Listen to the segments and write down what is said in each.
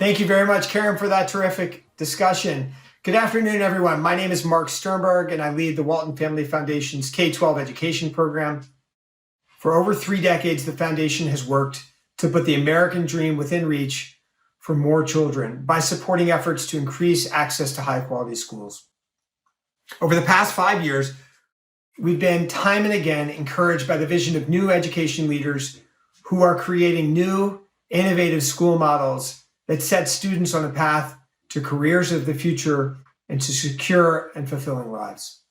Thank you very much, Karen, for that terrific discussion. Good afternoon, everyone. My name is Mark Sternberg, and I lead the Walton Family Foundation's K-12 education program. For over 3 decades, the foundation has worked to put the American dream within reach for more children by supporting efforts to increase access to high-quality schools. Over the past 5 years, we've been time and again encouraged by the vision of new education leaders who are creating new, innovative school models that set students on a path to careers of the future and to secure and fulfilling lives.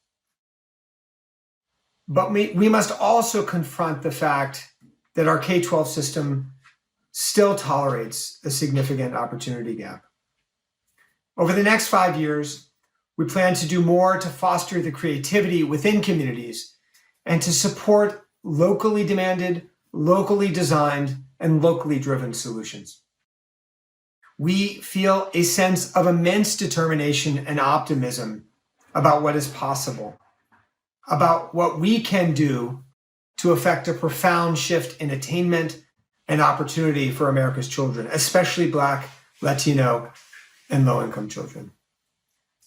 But we must also confront the fact that our K-12 system still tolerates a significant opportunity gap. Over the next 5 years, we plan to do more to foster the creativity within communities and to support locally demanded, locally designed, and locally driven solutions. We feel a sense of immense determination and optimism about what is possible, about what we can do to effect a profound shift in attainment and opportunity for America's children, especially Black, Latino, and low-income children.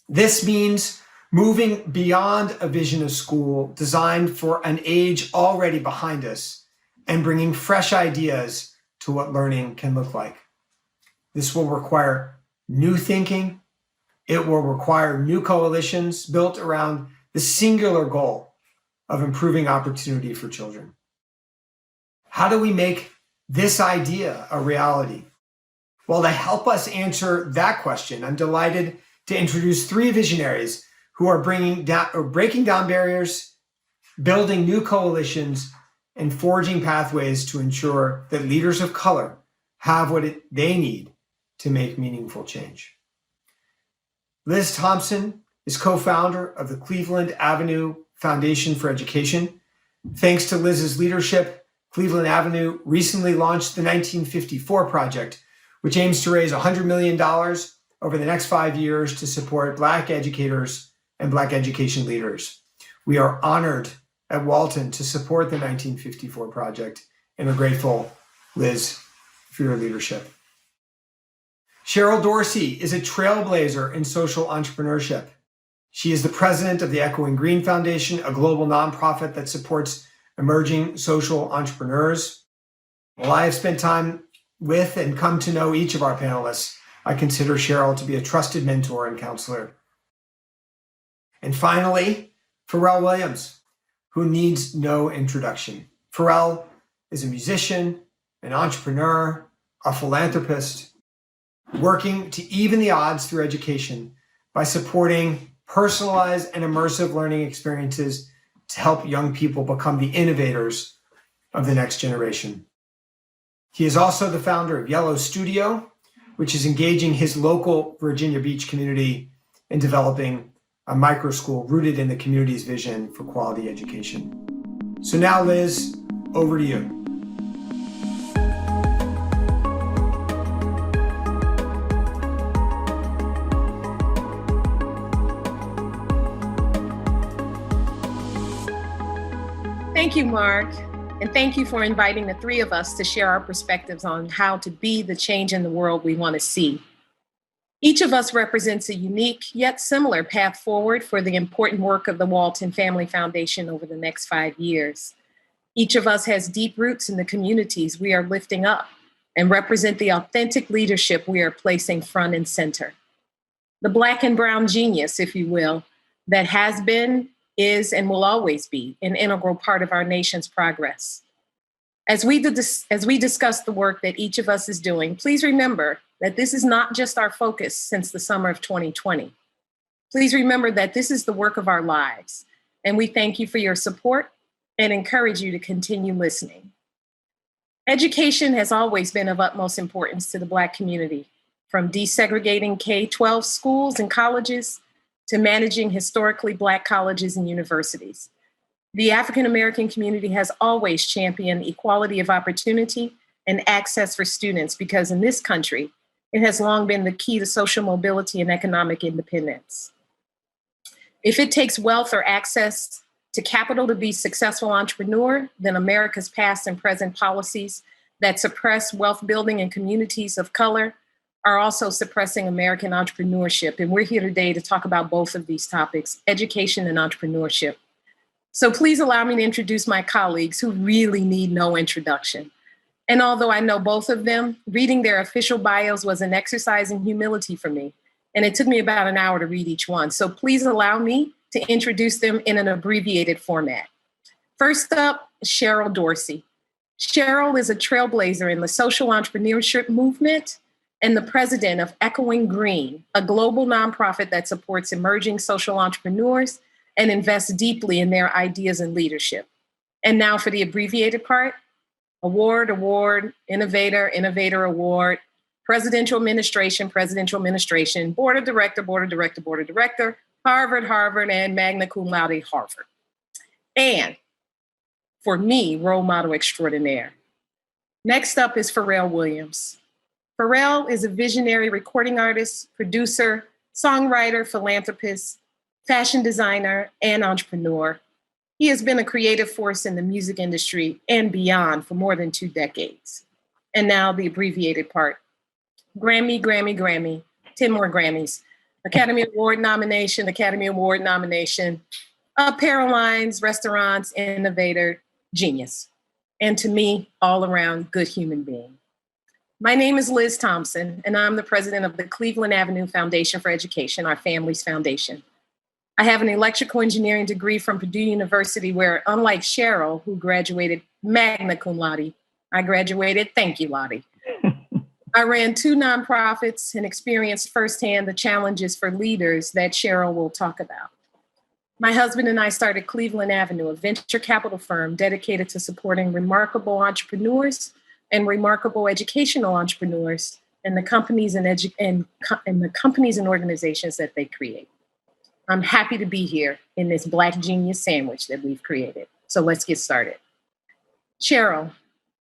This means moving beyond a vision of school designed for an age already behind us and bringing fresh ideas to what learning can look like. This will require new thinking. It will require new coalitions built around the singular goal of improving opportunity for children. How do we make this idea a reality? Well, to help us answer that question, I'm delighted to introduce 3 visionaries who are breaking down barriers, building new coalitions, and forging pathways to ensure that leaders of color have what they need to make meaningful change. Liz Thompson is co-founder of the Cleveland Avenue Foundation for Education. Thanks to Liz's leadership, Cleveland Avenue recently launched the 1954 Project, which aims to raise $100 million over the next 5 years to support Black educators and Black education leaders. We are honored at Walton to support the 1954 Project and are grateful, Liz, for your leadership. Cheryl Dorsey is a trailblazer in social entrepreneurship. She is the president of the Echoing Green Foundation, a global nonprofit that supports emerging social entrepreneurs. While I have spent time with and come to know each of our panelists, I consider Cheryl to be a trusted mentor and counselor. And finally, Pharrell Williams, who needs no introduction. Pharrell is a musician, an entrepreneur, a philanthropist, working to even the odds through education by supporting personalized and immersive learning experiences to help young people become the innovators of the next generation. He is also the founder of Yellow Studio, which is engaging his local Virginia Beach community in developing a micro school rooted in the community's vision for quality education. So now, Liz, over to you. Thank you, Mark. And thank you for inviting the 3 of us to share our perspectives on how to be the change in the world we want to see. Each of us represents a unique yet similar path forward for the important work of the Walton Family Foundation over the next 5 years. Each of us has deep roots in the communities we are lifting up and represent the authentic leadership we are placing front and center. The Black and brown genius, if you will, that has been, is, and will always be an integral part of our nation's progress. As we discuss the work that each of us is doing, please remember that this is not just our focus since the summer of 2020. Please remember that this is the work of our lives, and we thank you for your support and encourage you to continue listening. Education has always been of utmost importance to the Black community, from desegregating K-12 schools and colleges to managing historically Black colleges and universities. The African American community has always championed equality of opportunity and access for students because in this country, it has long been the key to social mobility and economic independence. If it takes wealth or access to capital to be a successful entrepreneur, then America's past and present policies that suppress wealth building in communities of color are also suppressing American entrepreneurship. And we're here today to talk about both of these topics, education and entrepreneurship. So please allow me to introduce my colleagues who really need no introduction. And although I know both of them, reading their official bios was an exercise in humility for me. And it took me about an hour to read each one. So please allow me to introduce them in an abbreviated format. First up, Cheryl Dorsey. Cheryl is a trailblazer in the social entrepreneurship movement and the president of Echoing Green, a global nonprofit that supports emerging social entrepreneurs and invests deeply in their ideas and leadership. And now for the abbreviated part, award, innovator, award, presidential administration, board of director, Harvard, and magna cum laude, Harvard. And for me, role model extraordinaire. Next up is Pharrell Williams. Pharrell is a visionary recording artist, producer, songwriter, philanthropist, fashion designer, and entrepreneur. He has been a creative force in the music industry and beyond for more than 2 decades. And now the abbreviated part. Grammy, 10 more Grammys. Academy Award nomination, apparel lines, restaurants, innovator, genius. And to me, all around good human being. My name is Liz Thompson, and I'm the president of the Cleveland Avenue Foundation for Education, our family's foundation. I have an electrical engineering degree from Purdue University, where unlike Cheryl, who graduated magna cum laude, I graduated thank you, Lottie. I ran 2 nonprofits and experienced firsthand the challenges for leaders that Cheryl will talk about. My husband and I started Cleveland Avenue, a venture capital firm dedicated to supporting remarkable entrepreneurs and remarkable educational entrepreneurs and the companies and the companies and organizations that they create. I'm happy to be here in this Black genius sandwich that we've created. So let's get started. Cheryl,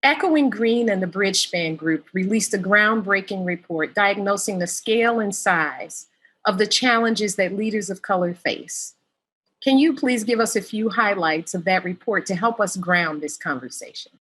Echoing Green and the Bridgespan Group released a groundbreaking report diagnosing the scale and size of the challenges that leaders of color face. Can you please give us a few highlights of that report to help us ground this conversation?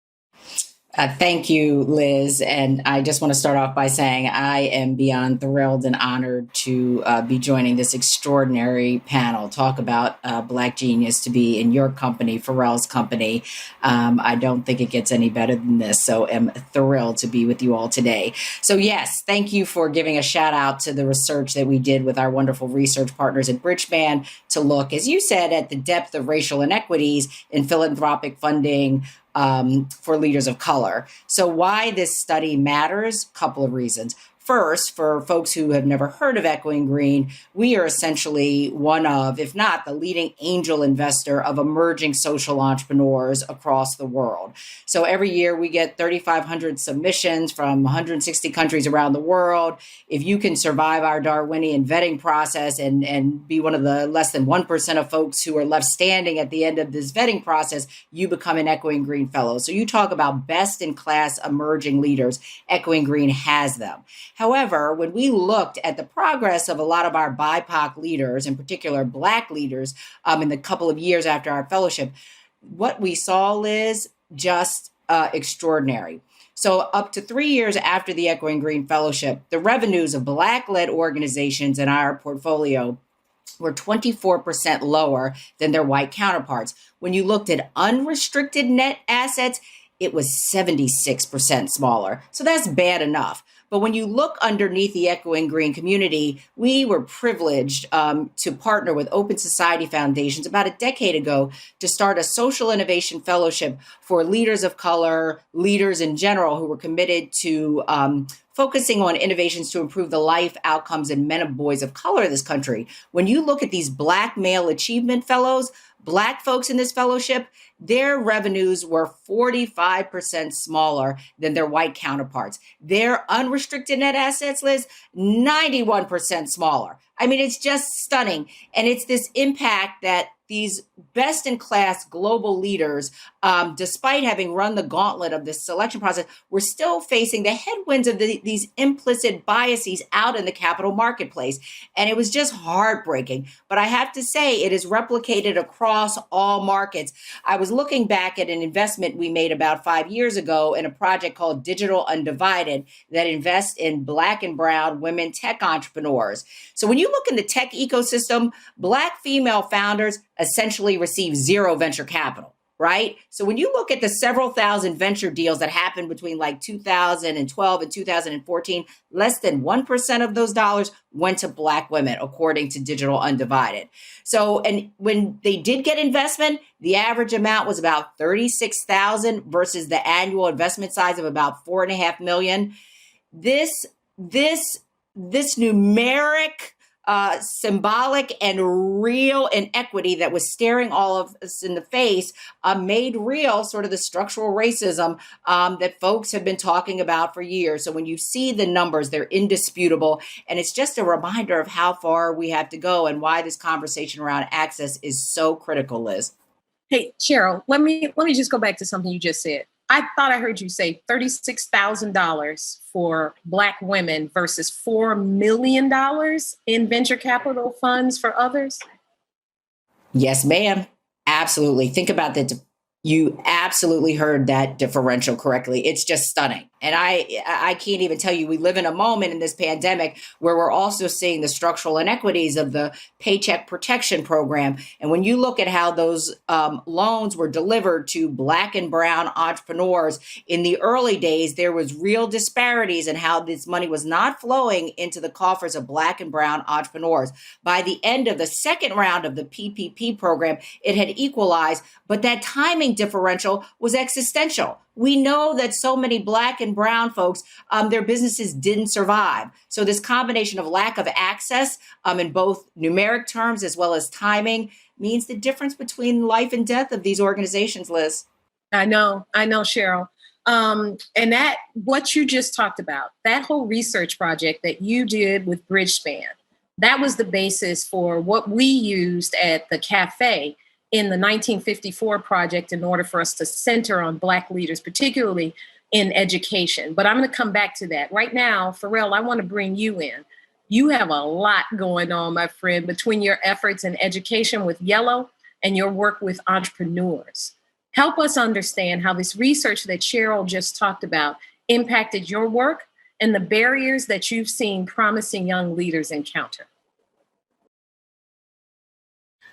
Thank you, Liz. And I just want to start off by saying I am beyond thrilled and honored to be joining this extraordinary panel. Talk about Black genius to be in your company, Pharrell's company. I don't think it gets any better than this. So I'm thrilled to be with you all today. So yes, thank you for giving a shout out to the research that we did with our wonderful research partners at Bridgespan to look, as you said, at the depth of racial inequities in philanthropic funding for leaders of color. So why this study matters? Couple of reasons. First, for folks who have never heard of Echoing Green, we are essentially one of, if not the leading angel investor of emerging social entrepreneurs across the world. So every year we get 3,500 submissions from 160 countries around the world. If you can survive our Darwinian vetting process and be one of the less than 1% of folks who are left standing at the end of this vetting process, you become an Echoing Green Fellow. So you talk about best in class emerging leaders, Echoing Green has them. However, when we looked at the progress of a lot of our BIPOC leaders, in particular Black leaders, in the couple of years after our fellowship, what we saw, Liz, just extraordinary. So up to 3 years after the Echoing Green Fellowship, the revenues of Black-led organizations in our portfolio were 24% lower than their white counterparts. When you looked at unrestricted net assets, it was 76% smaller. So that's bad enough. But when you look underneath the Echoing Green community, we were privileged to partner with Open Society Foundations about a decade ago to start a social innovation fellowship for leaders of color, leaders in general who were committed to focusing on innovations to improve the life outcomes in men and boys of color in this country. When you look at these Black male achievement fellows, Black folks in this fellowship, their revenues were 45% smaller than their white counterparts. Their unrestricted net assets, Liz, 91% smaller. I mean, it's just stunning. And it's this impact that these best-in-class global leaders, despite having run the gauntlet of this selection process, were still facing the headwinds of these implicit biases out in the capital marketplace. And it was just heartbreaking. But I have to say, it is replicated across all markets. I was was looking back at an investment we made about 5 years ago in a project called Digital Undivided that invests in Black and brown women tech entrepreneurs. So when you look in the tech ecosystem, Black female founders essentially receive zero venture capital, right? So when you look at the several thousand venture deals that happened between like 2012 and 2014, less than 1% of those dollars went to Black women, according to Digital Undivided. So, and when they did get investment, the average amount was about 36,000 versus the annual investment size of about 4.5 million. This numeric, symbolic and real inequity that was staring all of us in the face made real sort of the structural racism that folks have been talking about for years. So when you see the numbers, they're indisputable. And it's just a reminder of how far we have to go and why this conversation around access is so critical, Liz. Hey, Cheryl, let me just go back to something you just said. I thought I heard you say $36,000 for Black women versus $4 million in venture capital funds for others. Yes, ma'am. Absolutely. Think about that. You absolutely heard that differential correctly. It's just stunning. And I can't even tell you, we live in a moment in this pandemic where we're also seeing the structural inequities of the Paycheck Protection Program. And when you look at how those loans were delivered to Black and brown entrepreneurs in the early days, there was real disparities in how this money was not flowing into the coffers of Black and brown entrepreneurs. By the end of the second round of the PPP program, it had equalized, but that timing differential was existential. We know that so many Black and brown folks, their businesses didn't survive. So this combination of lack of access in both numeric terms as well as timing means the difference between life and death of these organizations, Liz. I know, Cheryl. And that, what you just talked about, that whole research project that you did with Bridgespan, that was the basis for what we used at the cafe in the 1954 project in order for us to center on Black leaders, particularly in education. But I'm going to come back to that. Right now, Pharrell, I want to bring you in. You have a lot going on, my friend, between your efforts in education with Yellow and your work with entrepreneurs. Help us understand how this research that Cheryl just talked about impacted your work and the barriers that you've seen promising young leaders encounter.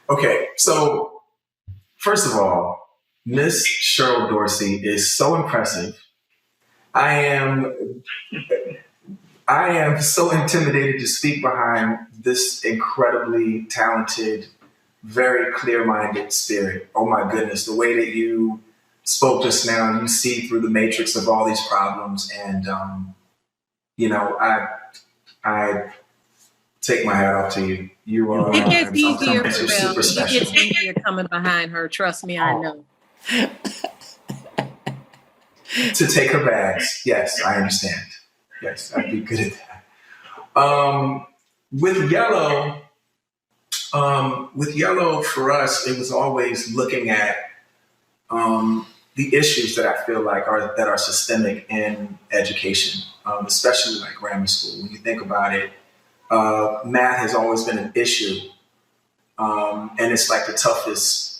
Okay, so first of all, Miss Cheryl Dorsey is so impressive. I am so intimidated to speak behind this incredibly talented, very clear-minded spirit. Oh my goodness, the way that you spoke just now, you see through the matrix of all these problems. And, I take my hat off to you. You are it gets easier, something super special. It gets easier coming behind her. Trust me, I know. To take her bags. Yes, I understand. Yes, I'd be good at that. With Yellow, for us, it was always looking at the issues that I feel like are systemic in education, especially like grammar school. When you think about it, math has always been an issue, and it's like the toughest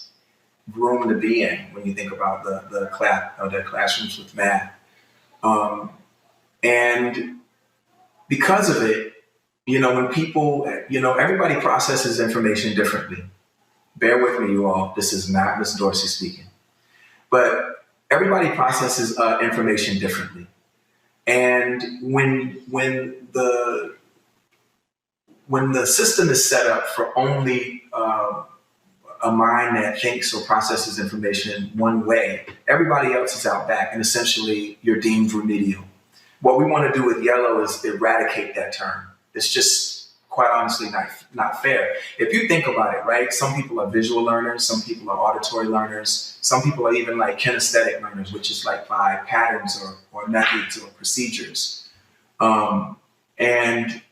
room to be in when you think about the classrooms with math. And because of it, when people, everybody processes information differently. Bear with me, you all. This is not Ms. Dorsey speaking. But everybody processes information differently. And when the system is set up for only a mind that thinks or processes information one way, everybody else is out back, and essentially you're deemed remedial. What we want to do with Yellow is eradicate that term. It's just quite honestly not fair. If you think about it, right? Some people are visual learners, some people are auditory learners, some people are even like kinesthetic learners, which is like by patterns or methods or procedures. And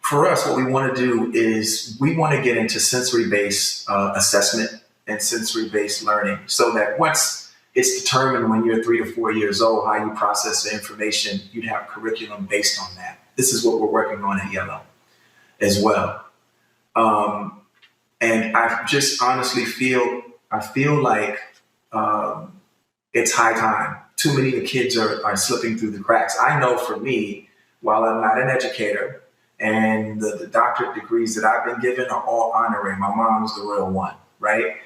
for us, what we want to do is we want to get into sensory-based assessment and sensory-based learning so that once it's determined when you're 3 to 4 years old how you process the information, you'd have curriculum based on that. This is what we're working on at Yellow as well. And I just honestly feel like it's high time. Too many kids are slipping through the cracks. I know for me, while I'm not an educator, and the doctorate degrees that I've been given are all honorary. My mom's the real one, right?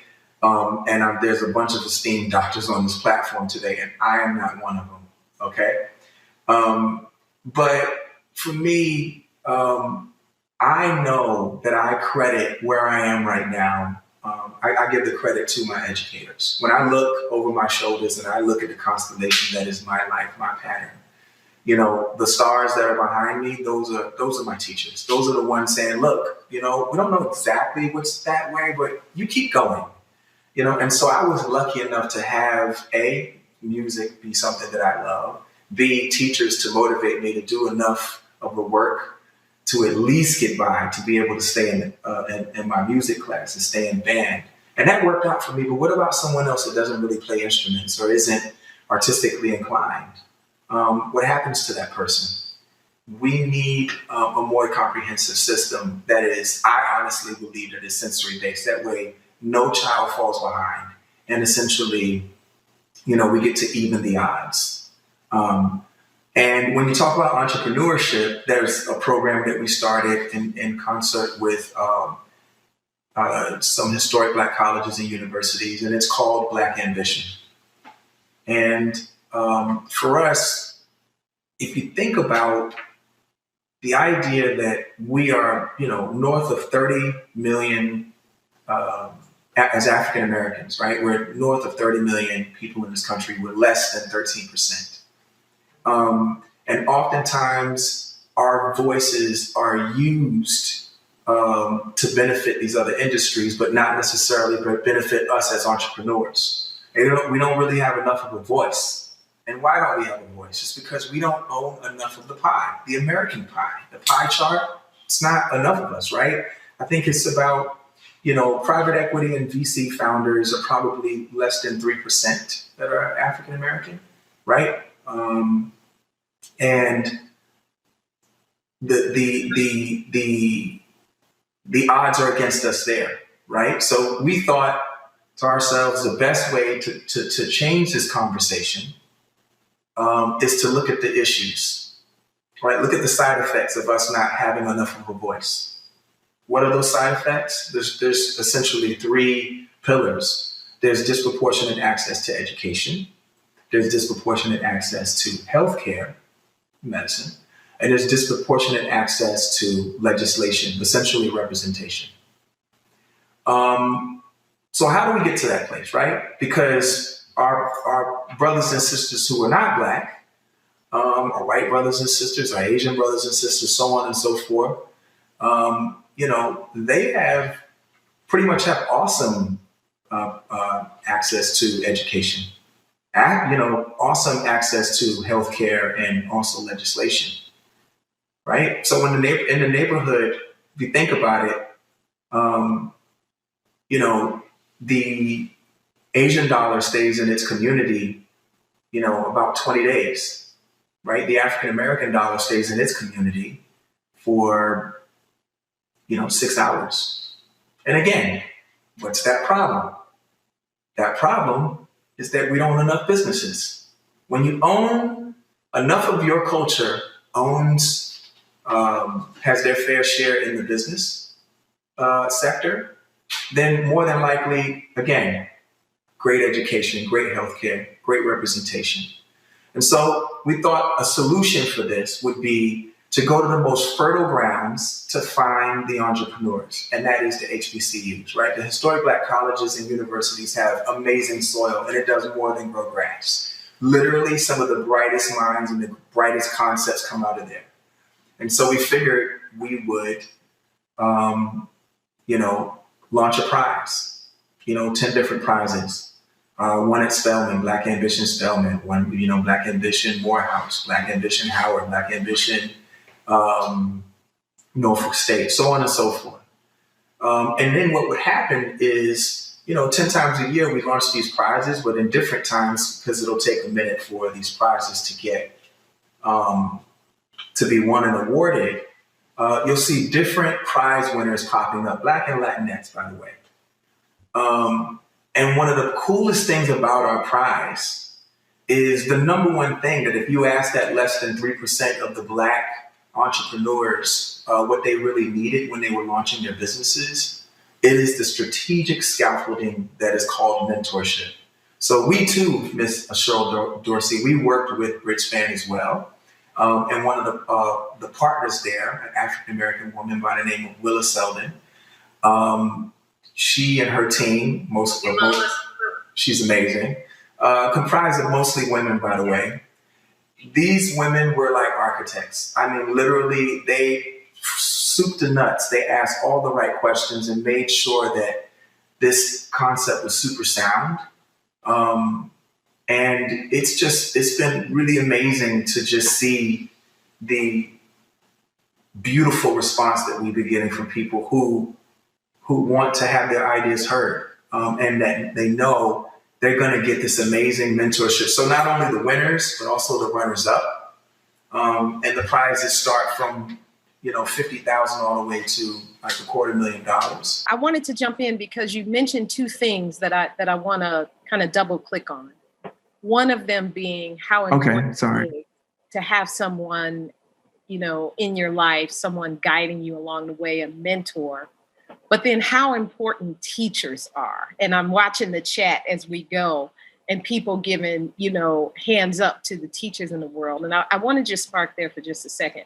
There's a bunch of esteemed doctors on this platform today, and I am not one of them, okay? But for me, I know that I credit where I am right now. I give the credit to my educators. When I look over my shoulders and I look at the constellation that is my life, my pattern, the stars that are behind me, those are my teachers. Those are the ones saying, look, we don't know exactly what's that way, but you keep going, And so I was lucky enough to have A, music be something that I love, B, teachers to motivate me to do enough of the work to at least get by, to be able to stay in my music class and stay in band. And that worked out for me. But what about someone else that doesn't really play instruments or isn't artistically inclined? What happens to that person? We need a more comprehensive system that is, I honestly believe that is sensory based. That way, no child falls behind. And essentially, we get to even the odds. And when you talk about entrepreneurship, there's a program that we started in concert with some historic Black colleges and universities, and it's called Black Ambition. And for us, if you think about the idea that we are, north of 30 million as African Americans, right? We're north of 30 million people in this country. We're less than 13%. And oftentimes our voices are used to benefit these other industries, but not necessarily benefit us as entrepreneurs. We don't really have enough of a voice. And why don't we have a voice? It's because we don't own enough of the pie, the American pie. The pie chart, it's not enough of us, right? I think it's about, private equity and VC founders are probably less than 3% that are African American, right? And the odds are against us there, right? So we thought to ourselves, the best way to change this conversation is to look at the issues, right? Look at the side effects of us not having enough of a voice. What are those side effects? There's essentially three pillars. There's disproportionate access to education. There's disproportionate access to healthcare, medicine, and there's disproportionate access to legislation, essentially representation. So how do we get to that place, right? Because our brothers and sisters who are not Black, our white brothers and sisters, our Asian brothers and sisters, so on and so forth, they pretty much have awesome access to education, awesome access to healthcare and also legislation, right? So in the neighborhood, if you think about it, the Asian dollar stays in its community, about 20 days, right? The African American dollar stays in its community for, 6 hours. And again, what's that problem? That problem is that we don't own enough businesses. When you own enough of your culture has their fair share in the business sector, then more than likely, again, great education, great healthcare, great representation. And so we thought a solution for this would be to go to the most fertile grounds to find the entrepreneurs, and that is the HBCUs, right? The historic Black colleges and universities have amazing soil, and it does more than grow grass. Literally, some of the brightest minds and the brightest concepts come out of there. And so we figured we would, launch a prize, 10 different prizes. One at Spelman, Black Ambition Spelman, one, Black Ambition Morehouse, Black Ambition Howard, Black Ambition Norfolk State, so on and so forth. And then what would happen is, 10 times a year we launch these prizes, but in different times, because it'll take a minute for these prizes to get, to be won and awarded, you'll see different prize winners popping up, Black and Latinx, by the way. And one of the coolest things about our prize is the number one thing that if you ask that less than 3% of the Black entrepreneurs what they really needed when they were launching their businesses, it is the strategic scaffolding that is called mentorship. So we too, Miss Cheryl Dorsey, we worked with Bridgespan as well. And one of the partners there, an African-American woman by the name of Willa Selden, she and her team, she's amazing, comprised of mostly women, by the way. These women were like architects. I mean, literally, they soup to nuts. They asked all the right questions and made sure that this concept was super sound. And it's been really amazing to just see the beautiful response that we've been getting from people who want to have their ideas heard, and that they know they're going to get this amazing mentorship. So not only the winners, but also the runners up. And the prizes start from, $50,000 all the way to like $250,000. I wanted to jump in because you mentioned two things that I want to kind of double click on. One of them being how important it is to have someone, in your life, someone guiding you along the way, a mentor, but then how important teachers are. And I'm watching the chat as we go and people giving, hands up to the teachers in the world. And I want to just spark there for just a second,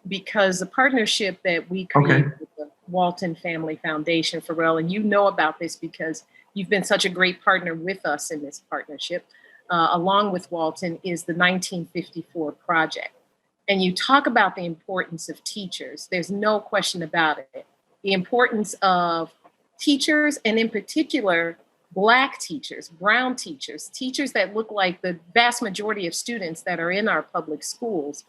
because the partnership that we created with the Walton Family Foundation, Pharrell, and you know about this because you've been such a great partner with us in this partnership, along with Walton, is the 1954 Project. And you talk about the importance of teachers. There's no question about it. The importance of teachers, and in particular, Black teachers, brown teachers, teachers that look like the vast majority of students that are in our public schools,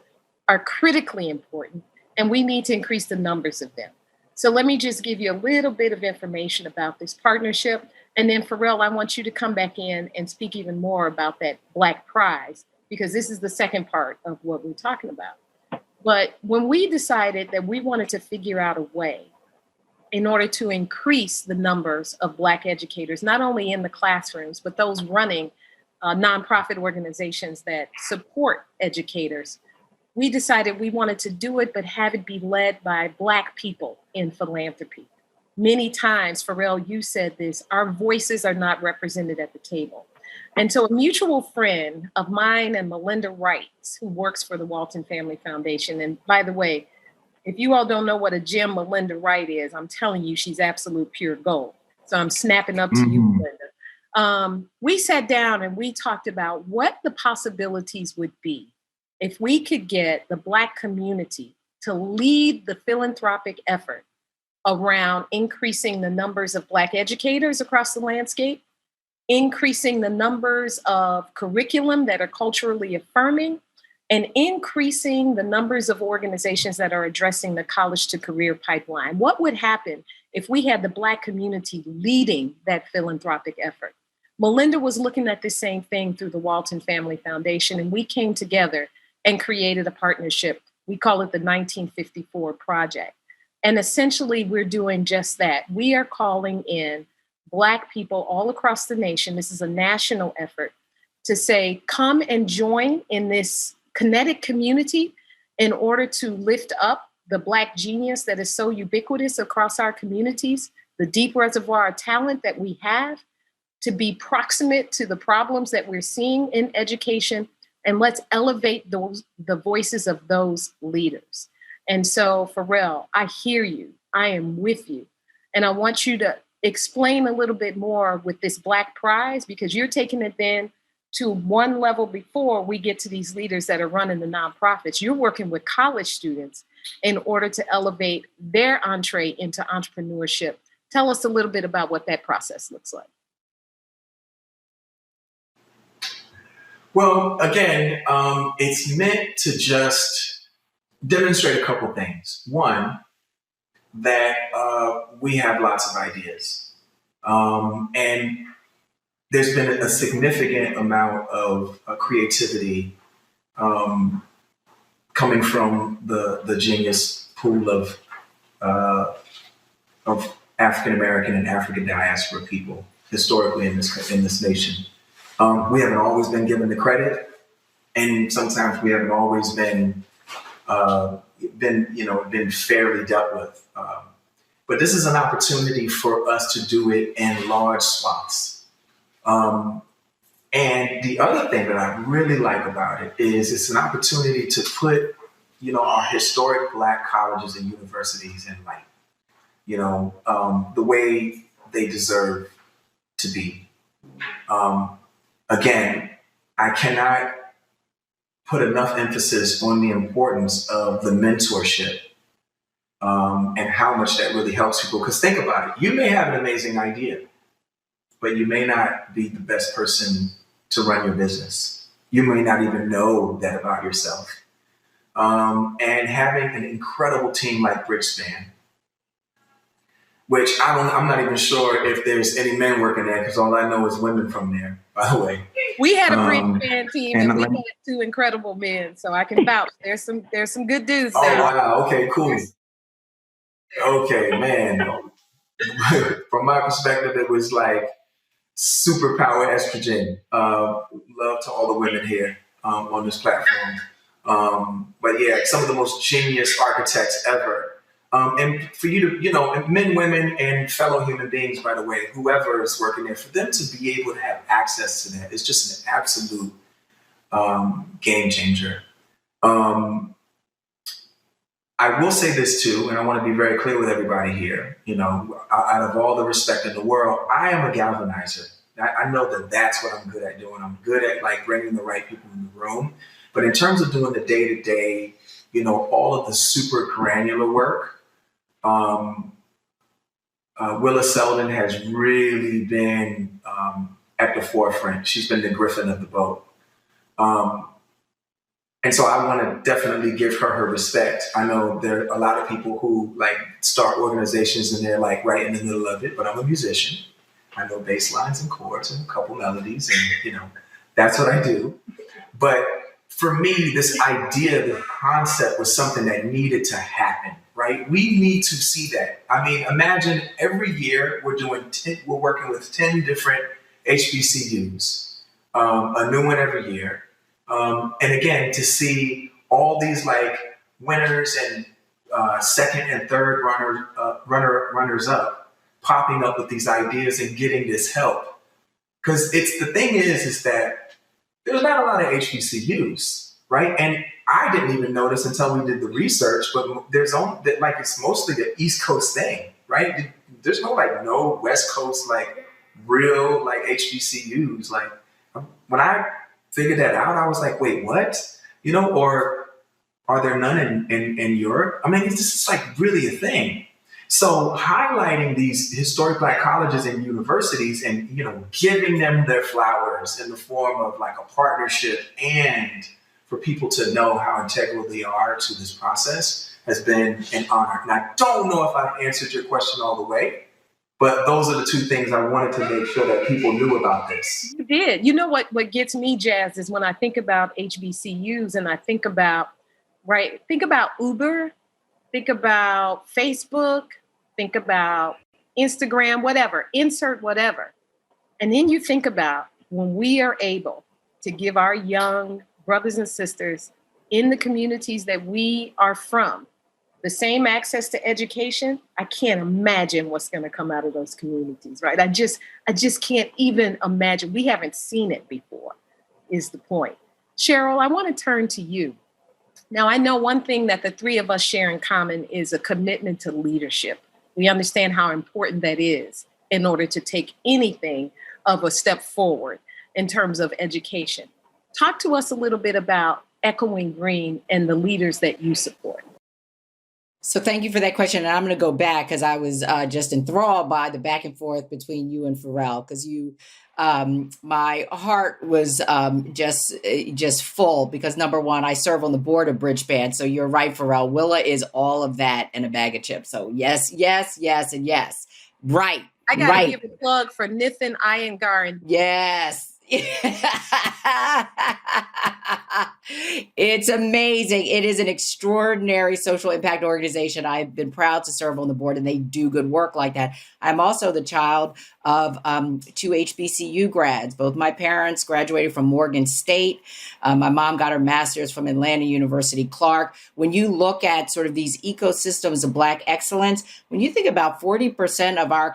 are critically important, and we need to increase the numbers of them. So let me just give you a little bit of information about this partnership. And then Pharrell, I want you to come back in and speak even more about that Black prize, because this is the second part of what we're talking about. But when we decided that we wanted to figure out a way in order to increase the numbers of Black educators, not only in the classrooms, but those running nonprofit organizations that support educators, we decided we wanted to do it, but have it be led by Black people in philanthropy. Many times, Pharrell, you said this, our voices are not represented at the table. And so a mutual friend of mine and Melinda Wright, who works for the Walton Family Foundation, and by the way, if you all don't know what a gem Melinda Wright is, I'm telling you, she's absolute pure gold. So I'm snapping up to you, Melinda. We sat down and we talked about what the possibilities would be if we could get the Black community to lead the philanthropic effort around increasing the numbers of Black educators across the landscape, increasing the numbers of curriculum that are culturally affirming, and increasing the numbers of organizations that are addressing the college to career pipeline. What would happen if we had the Black community leading that philanthropic effort? Melinda was looking at the same thing through the Walton Family Foundation, and we came together and created a partnership. We call it the 1954 Project. And essentially, we're doing just that. We are calling in Black people all across the nation. This is a national effort to say, come and join in this kinetic community in order to lift up the Black genius that is so ubiquitous across our communities, the deep reservoir of talent that we have, to be proximate to the problems that we're seeing in education. And let's elevate the voices of those leaders. And so, Pharrell, I hear you. I am with you. And I want you to explain a little bit more with this Black prize, because you're taking it then to one level before we get to these leaders that are running the nonprofits. You're working with college students in order to elevate their entree into entrepreneurship. Tell us a little bit about what that process looks like. Well, again, it's meant to just demonstrate a couple things. One, that we have lots of ideas. And there's been a significant amount of creativity coming from the genius pool of African American and African diaspora people. historically in this nation. We haven't always been given the credit, and sometimes we haven't always been fairly dealt with. But this is an opportunity for us to do it in large swaths. And the other thing that I really like about it is it's an opportunity to put, our historic Black colleges and universities in light, the way they deserve to be. Again, I cannot put enough emphasis on the importance of the mentorship and how much that really helps people. Because think about it, you may have an amazing idea, but you may not be the best person to run your business. You may not even know that about yourself. And having an incredible team like Bridgespan, which I'm not even sure if there's any men working there, because all I know is women from there, by the way. We had a Bridgespan team, and we had two incredible men, so I can vouch. There's some good dudes there. Oh wow! Okay, cool. Okay, man. From my perspective, it was like superpower estrogen. Love to all the women here on this platform. But yeah, some of the most genius architects ever. And for you to, men, women, and fellow human beings, by the way, whoever is working there, for them to be able to have access to that is just an absolute game changer. I will say this too, and I want to be very clear with everybody here, out of all the respect in the world, I am a galvanizer. I know that that's what I'm good at doing. I'm good at bringing the right people in the room. But in terms of doing the day-to-day, all of the super granular work, Willa Selden has really been at the forefront. She's been the Griffin of the boat. And so I want to definitely give her respect. I know there are a lot of people who start organizations and they're right in the middle of it, but I'm a musician. I know bass lines and chords and a couple melodies, and that's what I do. But for me, this idea, the concept was something that needed to happen, right? We need to see that. I mean, imagine every year we're working with 10 different HBCUs, a new one every year. And again, to see all these winners and second and third runners up popping up with these ideas and getting this help. Because the thing is that there's not a lot of HBCUs, right? And I didn't even notice until we did the research, but there's only it's mostly the East Coast thing, right? There's no West Coast real HBCUs. When I figured that out, I was like, wait, what? Or are there none in Europe? I mean, this is really a thing. So highlighting these historic Black colleges and universities and, giving them their flowers in the form of a partnership and for people to know how integral they are to this process has been an honor. And I don't know if I've answered your question all the way, but those are the two things I wanted to make sure that people knew about this. You did. You know what gets me jazzed is when I think about HBCUs and I think about Uber, think about Facebook, think about Instagram, whatever, insert whatever. And then you think about when we are able to give our young brothers and sisters in the communities that we are from the same access to education, I can't imagine what's going to come out of those communities, right? I just can't even imagine. We haven't seen it before, is the point. Cheryl, I want to turn to you. Now, I know one thing that the three of us share in common is a commitment to leadership. We understand how important that is in order to take anything of a step forward in terms of education. Talk to us a little bit about Echoing Green and the leaders that you support. So thank you for that question. And I'm going to go back because I was just enthralled by the back and forth between you and Pharrell, because my heart was just full because, number one, I serve on the board of Bridgespan. So you're right, Pharrell. Willa is all of that in a bag of chips. So yes, yes, yes, and yes. Right. I got to give a plug for Nithin Iyengar. Yes. It's amazing. It is an extraordinary social impact organization. I've been proud to serve on the board, and they do good work like that. I'm also the child of two HBCU grads. Both my parents graduated from Morgan State. My mom got her master's from Atlanta University Clark. When you look at sort of these ecosystems of Black excellence, when you think about 40% of our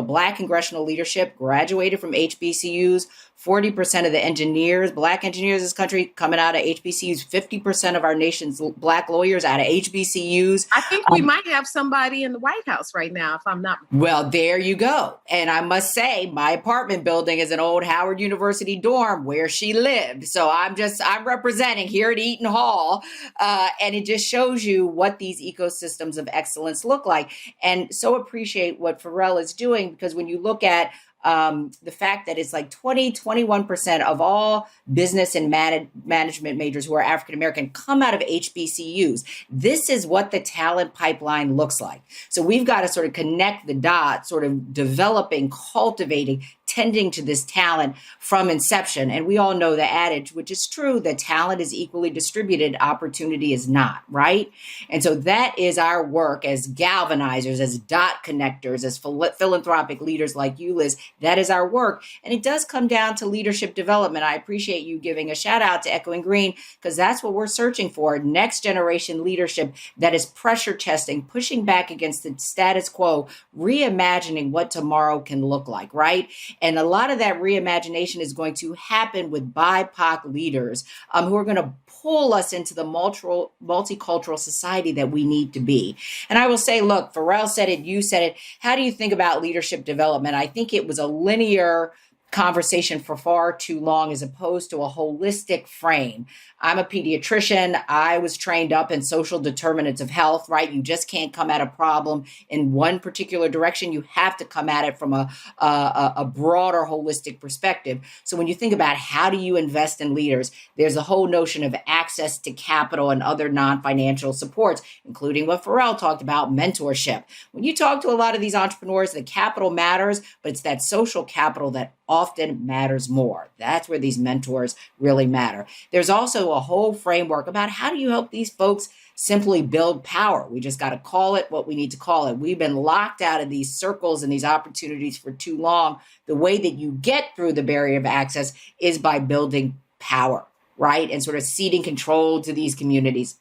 Black congressional leadership graduated from HBCUs, 40% of the engineers, Black engineers in this country coming out of HBCUs, 50% of our nation's Black lawyers out of HBCUs. I think we might have somebody in the White House right now, if I'm not. Well, there you go. And I must say, my apartment building is an old Howard University dorm where she lived. So I'm representing here at Eaton Hall. And it just shows you what these ecosystems of excellence look like. And so appreciate what Pharrell is doing, because when you look at the fact that it's like 21% of all business and management majors who are African-American come out of HBCUs. This is what the talent pipeline looks like. So we've got to sort of connect the dots, sort of developing, cultivating, tending to this talent from inception. And we all know the adage, which is true, that talent is equally distributed, opportunity is not, right? And so that is our work as galvanizers, as dot connectors, as philanthropic leaders like you, Liz. That is our work. And it does come down to leadership development. I appreciate you giving a shout out to Echoing Green, because that's what we're searching for. Next generation leadership that is pressure testing, pushing back against the status quo, reimagining what tomorrow can look like, right? And a lot of that reimagination is going to happen with BIPOC leaders who are going to pull us into the multicultural society that we need to be. And I will say, look, Pharrell said it, you said it. How do you think about leadership development? I think it was a linear conversation for far too long, as opposed to a holistic frame. I'm a pediatrician. I was trained up in social determinants of health, right? You just can't come at a problem in one particular direction. You have to come at it from a broader holistic perspective. So when you think about how do you invest in leaders, there's a whole notion of access to capital and other non-financial supports, including what Pharrell talked about, mentorship. When you talk to a lot of these entrepreneurs, the capital matters, but it's that social capital that often matters more. That's where these mentors really matter. There's also a whole framework about how do you help these folks simply build power. We just got to call it what we need to call it. We've been locked out of these circles and these opportunities for too long. The way that you get through the barrier of access is by building power, right? And sort of ceding control to these communities.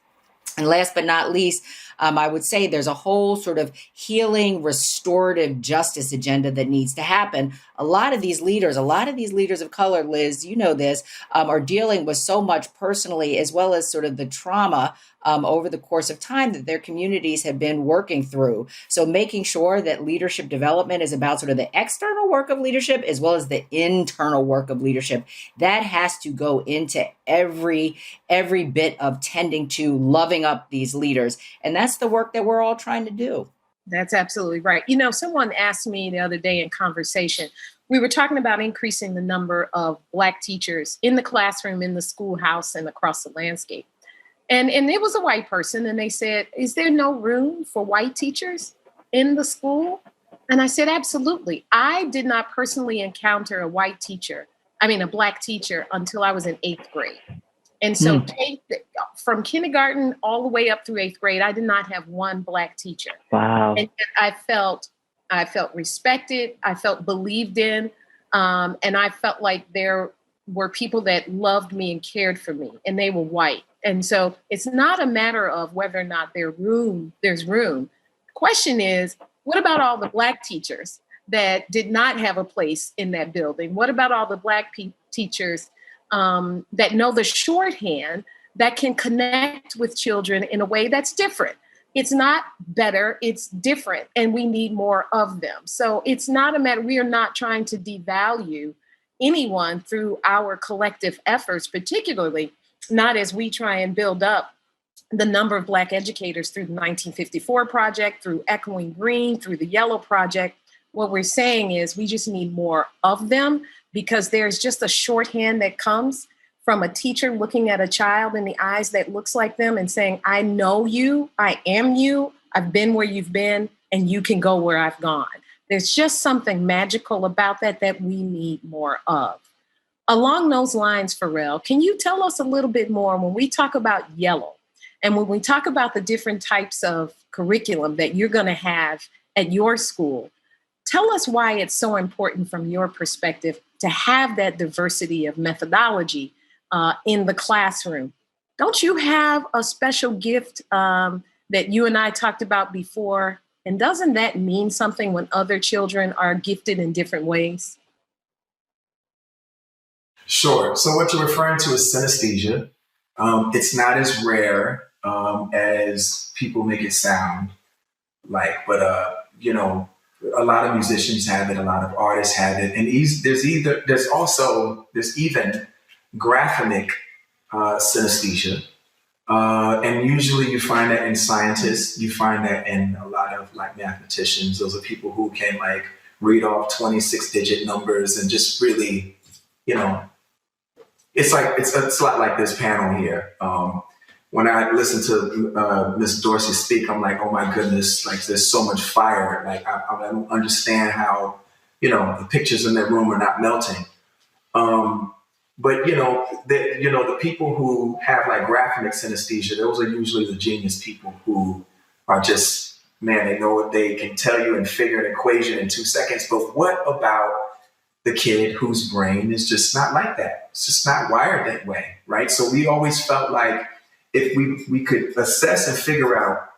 And last but not least, I would say there's a whole sort of healing, restorative justice agenda that needs to happen. A lot of these leaders of color, Liz, you know this, are dealing with so much personally, as well as sort of the trauma over the course of time that their communities have been working through. So making sure that leadership development is about sort of the external work of leadership as well as the internal work of leadership. That has to go into every bit of tending to loving up these leaders. And that's the work that we're all trying to do. That's absolutely right. You know, someone asked me the other day in conversation, we were talking about increasing the number of Black teachers in the classroom, in the schoolhouse, and across the landscape. And it was a white person, and they said, is there no room for white teachers in the school? And I said, absolutely. I did not personally encounter a Black teacher, until I was in 8th grade. And so from kindergarten all the way up through 8th grade, I did not have one Black teacher. Wow. And I felt respected. I felt believed in. And I felt like there were people that loved me and cared for me, and they were white. And so it's not a matter of whether or not there's room. The question is, what about all the Black teachers that did not have a place in that building? What about all the Black teachers that know the shorthand, that can connect with children in a way that's different? It's not better, it's different, and we need more of them. So it's not a matter, we are not trying to devalue anyone through our collective efforts, particularly not as we try and build up the number of Black educators through the 1954 Project, through Echoing Green, through the Yellow Project. What we're saying is we just need more of them, because there's just a shorthand that comes from a teacher looking at a child in the eyes that looks like them and saying, I know you, I am you, I've been where you've been, and you can go where I've gone. There's just something magical about that we need more of. Along those lines, Pharrell, can you tell us a little bit more when we talk about yellow and when we talk about the different types of curriculum that you're going to have at your school? Tell us why it's so important from your perspective to have that diversity of methodology in the classroom. Don't you have a special gift that you and I talked about before? And doesn't that mean something when other children are gifted in different ways? Sure. So what you're referring to is synesthesia. It's not as rare as people make it sound like, but a lot of musicians have it, a lot of artists have it, and there's even graphic synesthesia, and usually you find that in scientists, you find that in a lot of like mathematicians. Those are people who can like read off 26-digit numbers and just really, you know, it's a lot like this panel here. When I listen to Miss Dorsey speak, I'm like, oh my goodness, like there's so much fire. Like I don't understand how, the pictures in that room are not melting. But the people who have like graphic synesthesia, those are usually the genius people who are just, man, they know what they can tell you and figure an equation in 2 seconds. But what about the kid whose brain is just not like that? It's just not wired that way, right? So we always felt like if we could assess and figure out,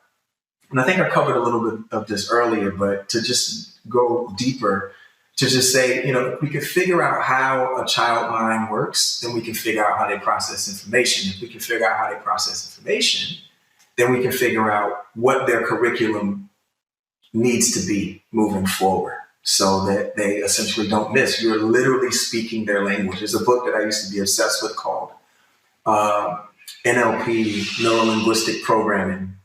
and I think I covered a little bit of this earlier, but to just go deeper, to just say, if we could figure out how a child mind works, then we can figure out how they process information. If we can figure out how they process information, then we can figure out what their curriculum needs to be moving forward so that they essentially don't miss. You're literally speaking their language. There's a book that I used to be obsessed with called NLP, Neuro-Linguistic Programming.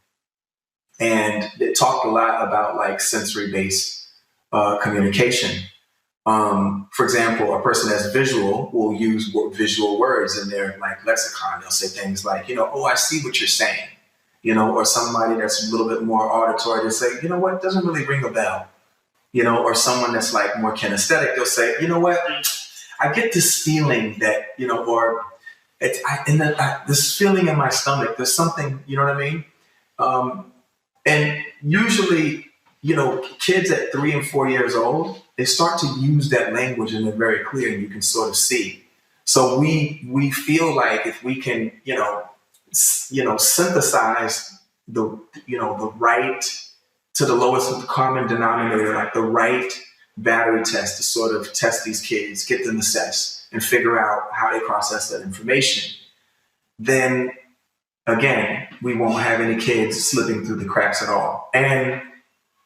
And it talked a lot about like sensory-based communication. For example, a person that's visual will use visual words in their like lexicon. They'll say things like, oh, I see what you're saying, or somebody that's a little bit more auditory, they'll say, what, it doesn't really ring a bell, or someone that's like more kinesthetic, they'll say, what, I get this feeling that, or this feeling in my stomach, there's something, you know what I mean? And usually, kids at 3 and 4 years old, they start to use that language and they're very clear and you can sort of see. So we feel like if we can, synthesize the right to the lowest common denominator, like the right battery test to sort of test these kids, get them assessed and figure out how they process that information, then again, we won't have any kids slipping through the cracks at all. And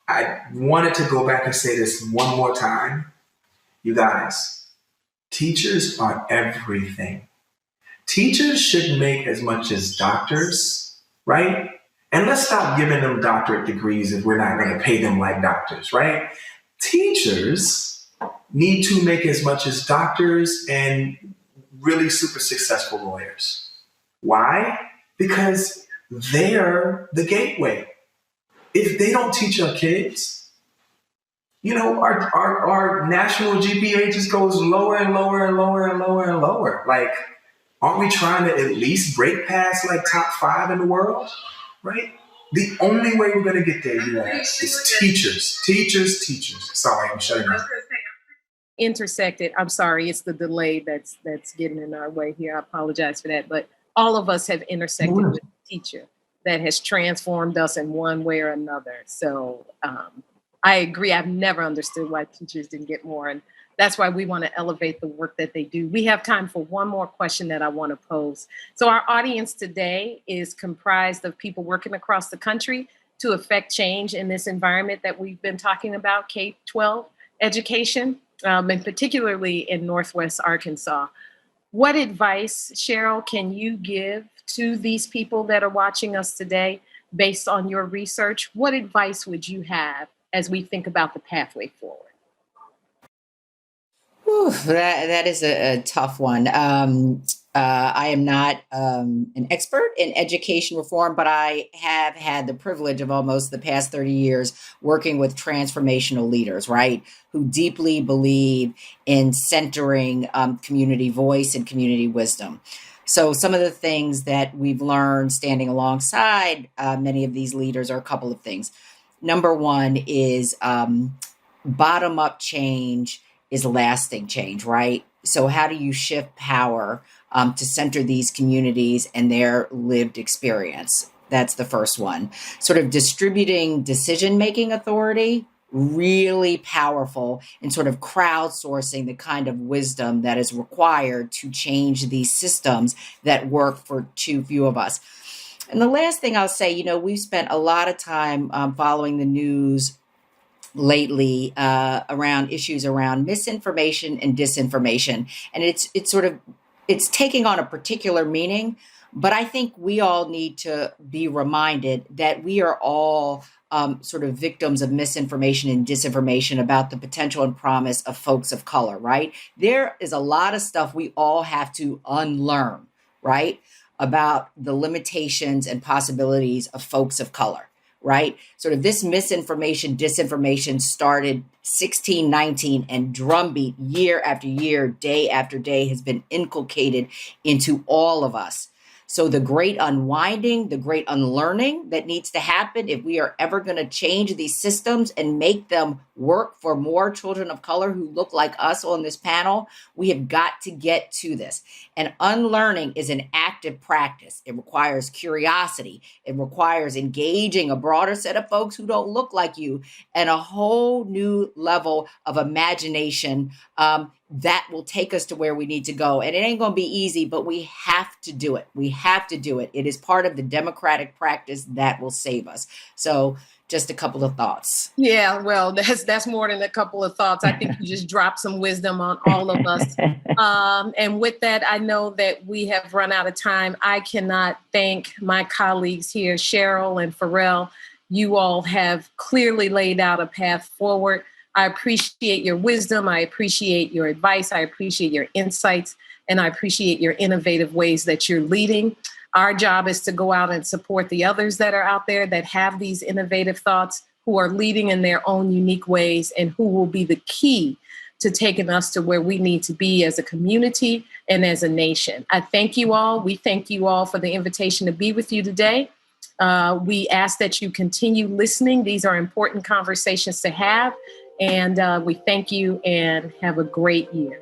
I wanted to go back and say this one more time. You guys, teachers are everything. Teachers should make as much as doctors, right? And let's stop giving them doctorate degrees if we're not going to pay them like doctors, right? Teachers need to make as much as doctors and really super successful lawyers. Why? Because they're the gateway. If they don't teach our kids, our national GPA just goes lower and lower and lower and lower and lower. Like, aren't we trying to at least break past like top 5 in the world, right? The only way we're going to get there, is teachers. Sorry, I'm shutting up. Intersected. I'm sorry, it's the delay that's getting in our way here. I apologize for that, but all of us have intersected with a teacher that has transformed us in one way or another. So I agree. I've never understood why teachers didn't get more. And that's why we want to elevate the work that they do. We have time for one more question that I want to pose. So our audience today is comprised of people working across the country to affect change in this environment that we've been talking about, K-12 education, and particularly in Northwest Arkansas. What advice, Cheryl, can you give to these people that are watching us today based on your research? What advice would you have as we think about the pathway forward? Whew, that is a tough one. I am not an expert in education reform, but I have had the privilege of almost the past 30 years working with transformational leaders, right, who deeply believe in centering community voice and community wisdom. So some of the things that we've learned standing alongside many of these leaders are a couple of things. Number one is bottom up change is lasting change, right? So, how do you shift power to center these communities and their lived experience? That's the first one. Sort of distributing decision making authority, really powerful in sort of crowdsourcing the kind of wisdom that is required to change these systems that work for too few of us. And the last thing I'll say, we've spent a lot of time following the news lately around issues around misinformation and disinformation, and it's taking on a particular meaning. But I think we all need to be reminded that we are all sort of victims of misinformation and disinformation about the potential and promise of folks of color. Right? There is a lot of stuff we all have to unlearn. Right? About the limitations and possibilities of folks of color. Right? Sort of this misinformation, disinformation started 1619 and drumbeat year after year, day after day has been inculcated into all of us. So the great unwinding, the great unlearning that needs to happen if we are ever going to change these systems and make them work for more children of color who look like us on this panel, we have got to get to this. And unlearning is an active practice. It requires curiosity. It requires engaging a broader set of folks who don't look like you and a whole new level of imagination that will take us to where we need to go. And it ain't going to be easy, but we have to do it. We have to do it. It is part of the democratic practice that will save us. So just a couple of thoughts. Yeah, well, that's more than a couple of thoughts. I think you just dropped some wisdom on all of us. And with that, I know that we have run out of time. I cannot thank my colleagues here, Cheryl and Pharrell. You all have clearly laid out a path forward. I appreciate your wisdom. I appreciate your advice. I appreciate your insights. And I appreciate your innovative ways that you're leading. Our job is to go out and support the others that are out there that have these innovative thoughts, who are leading in their own unique ways, and who will be the key to taking us to where we need to be as a community and as a nation. I thank you all. We thank you all for the invitation to be with you today. We ask that you continue listening. These are important conversations to have. And we thank you and have a great year.